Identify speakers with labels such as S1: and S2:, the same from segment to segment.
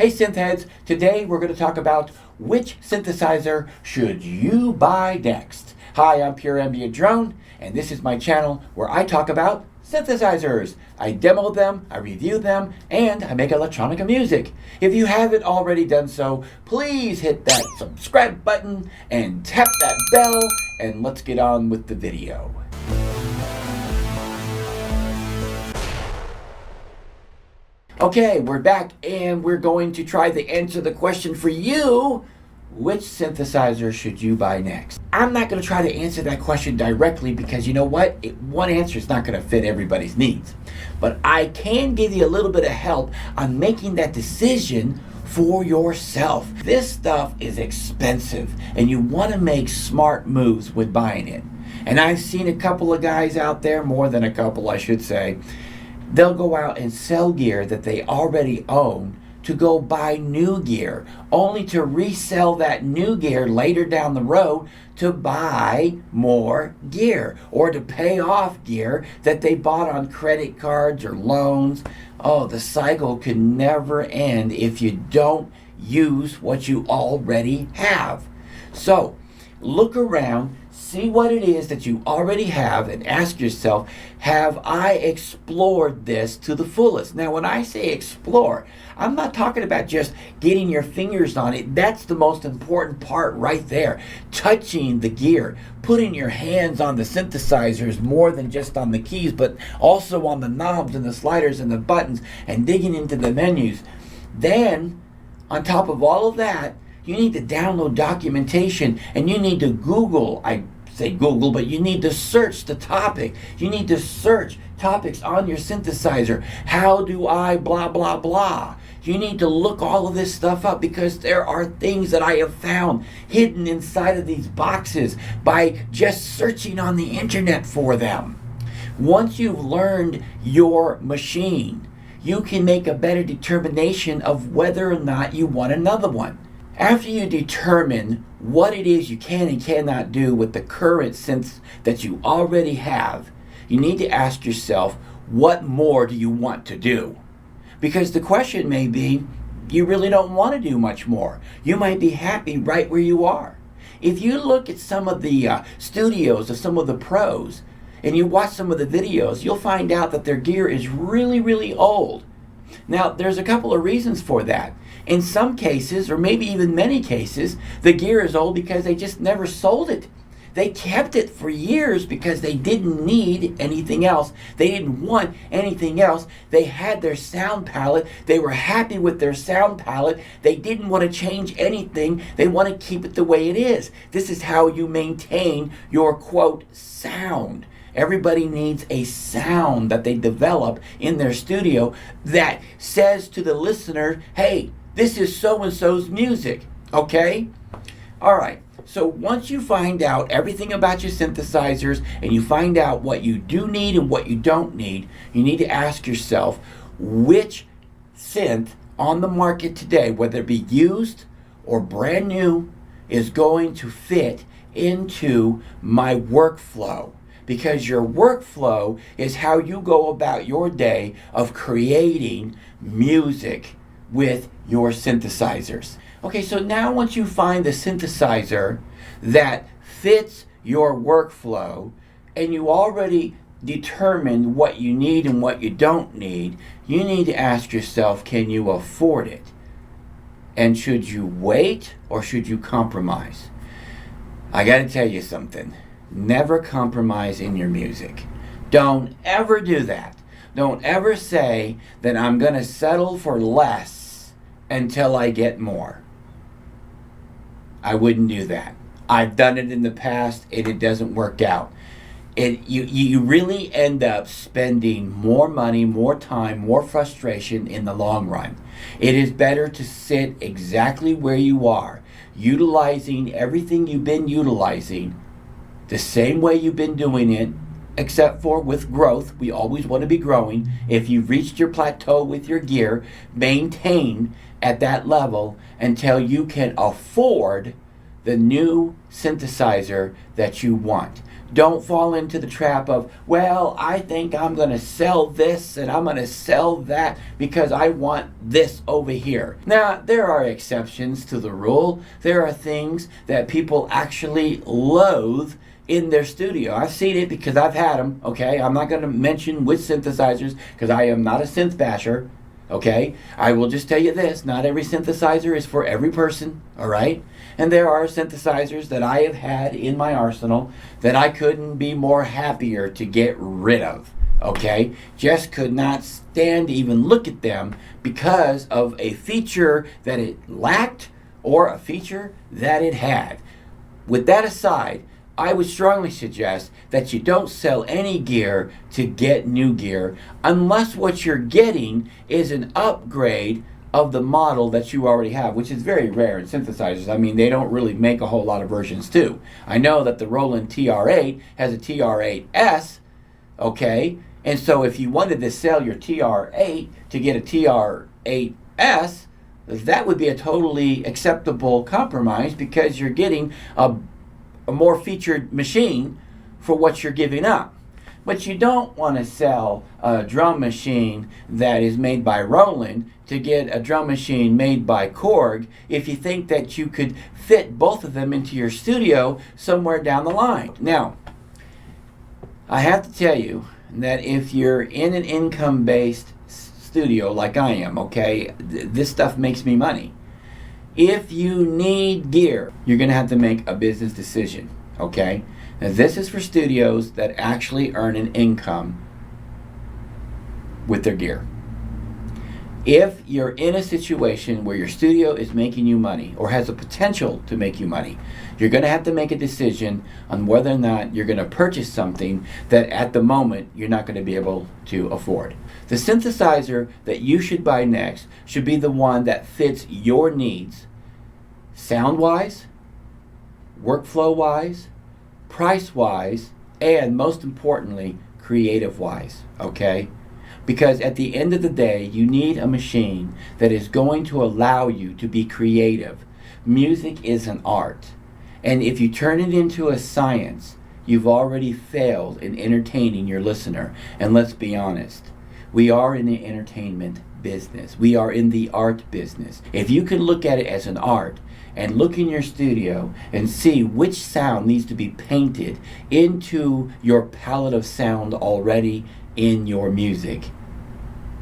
S1: Hey synthheads, today we're going to talk about which synthesizer should you buy next. Hi, I'm Pure Ambient Drone, and this is my channel where I talk about synthesizers. I demo them, I review them, and I make electronica music. If you haven't already done so, please hit that subscribe button and tap that bell, and let's get on with the video. Okay, we're back and we're going to try to answer the question for you. Which synthesizer should you buy next? I'm not going to try to answer that question directly because you know what? One answer is not going to fit everybody's needs. But I can give you a little bit of help on making that decision for yourself. This stuff is expensive and you want to make smart moves with buying it. And I've seen a couple of guys out there, more than a couple I should say, they'll go out and sell gear that they already own to go buy new gear, only to resell that new gear later down the road to buy more gear or to pay off gear that they bought on credit cards or loans. Oh, the cycle can never end if you don't use what you already have. So look around, see what it is that you already have, and ask yourself, have I explored this to the fullest? Now, when I say explore, I'm not talking about just getting your fingers on it. That's the most important part right there. Touching the gear, putting your hands on the synthesizers more than just on the keys, but also on the knobs and the sliders and the buttons, and digging into the menus. Then, on top of all of that, you need to download documentation and you need to Google, I say Google, but you need to search the topic. You need to search topics on your synthesizer. How do I blah, blah, blah? You need to look all of this stuff up because there are things that I have found hidden inside of these boxes by just searching on the internet for them. Once you've learned your machine, you can make a better determination of whether or not you want another one. After you determine what it is you can and cannot do with the current synths that you already have, you need to ask yourself, what more do you want to do? Because the question may be, you really don't want to do much more. You might be happy right where you are. If you look at some of the studios of some of the pros, and you watch some of the videos, you'll find out that their gear is really, really old. Now, there's a couple of reasons for that. In some cases, or maybe even many cases, the gear is old because they just never sold it. They kept it for years because they didn't need anything else. They didn't want anything else. They had their sound palette. They were happy with their sound palette. They didn't want to change anything. They want to keep it the way it is. This is how you maintain your, quote, sound. Everybody needs a sound that they develop in their studio that says to the listener, hey, this is so-and-so's music, okay? All right, so once you find out everything about your synthesizers and you find out what you do need and what you don't need, you need to ask yourself which synth on the market today, whether it be used or brand new, is going to fit into my workflow. Because your workflow is how you go about your day of creating music with your synthesizers. Okay, so now once you find the synthesizer that fits your workflow and you already determined what you need and what you don't need, you need to ask yourself, can you afford it? And should you wait or should you compromise? I gotta tell you something. Never compromise in your music. Don't ever do that. Don't ever say that I'm going to settle for less until I get more. I wouldn't do that. I've done it in the past and it doesn't work out. You really end up spending more money, more time, more frustration in the long run. It is better to sit exactly where you are, utilizing everything you've been utilizing the same way you've been doing it, except for with growth. We always want to be growing. If you've reached your plateau with your gear, maintain at that level until you can afford the new synthesizer that you want. Don't fall into the trap of, well, I think I'm going to sell this and I'm going to sell that because I want this over here. Now, there are exceptions to the rule. There are things that people actually loathe in their studio. I've seen it because I've had them, okay? I'm not going to mention which synthesizers because I am not a synth basher, okay? I will just tell you this, not every synthesizer is for every person, all right? And there are synthesizers that I have had in my arsenal that I couldn't be more happier to get rid of, okay? Just could not stand to even look at them because of a feature that it lacked or a feature that it had. With that aside, I would strongly suggest that you don't sell any gear to get new gear unless what you're getting is an upgrade of the model that you already have, which is very rare in synthesizers. I mean, they don't really make a whole lot of versions too. I know that the Roland TR8 has a TR8S, okay? And so if you wanted to sell your TR8 to get a TR8S, that would be a totally acceptable compromise because you're getting a more featured machine for what you're giving up. But you don't want to sell a drum machine that is made by Roland to get a drum machine made by Korg if you think that you could fit both of them into your studio somewhere down the line. Now, I have to tell you that if you're in an income-based studio like I am, okay, this stuff makes me money. If you need gear, you're going to have to make a business decision, okay? Now, this is for studios that actually earn an income with their gear. If you're in a situation where your studio is making you money or has the potential to make you money, you're going to have to make a decision on whether or not you're going to purchase something that at the moment you're not going to be able to afford. The synthesizer that you should buy next should be the one that fits your needs, sound-wise, workflow-wise, price-wise, and most importantly, creative-wise, okay? Because at the end of the day, you need a machine that is going to allow you to be creative. Music is an art. And if you turn it into a science, you've already failed in entertaining your listener. And let's be honest, we are in the entertainment business. We are in the art business. If you can look at it as an art and look in your studio and see which sound needs to be painted into your palette of sound already in your music,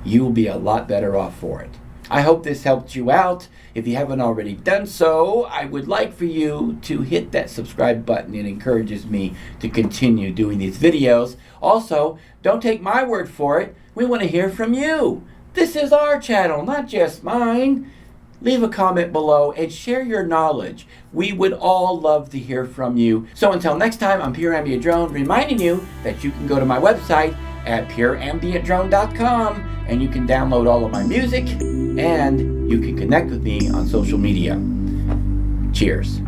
S1: you will be a lot better off for it. I hope this helped you out. If you haven't already done so, I would like for you to hit that subscribe button. It encourages me to continue doing these videos. Also, don't take my word for it. We want to hear from you. This is our channel, not just mine. Leave a comment below and share your knowledge. We would all love to hear from you. So until next time, I'm Pure Ambient Drone, reminding you that you can go to my website at pureambientdrone.com and you can download all of my music and you can connect with me on social media. Cheers.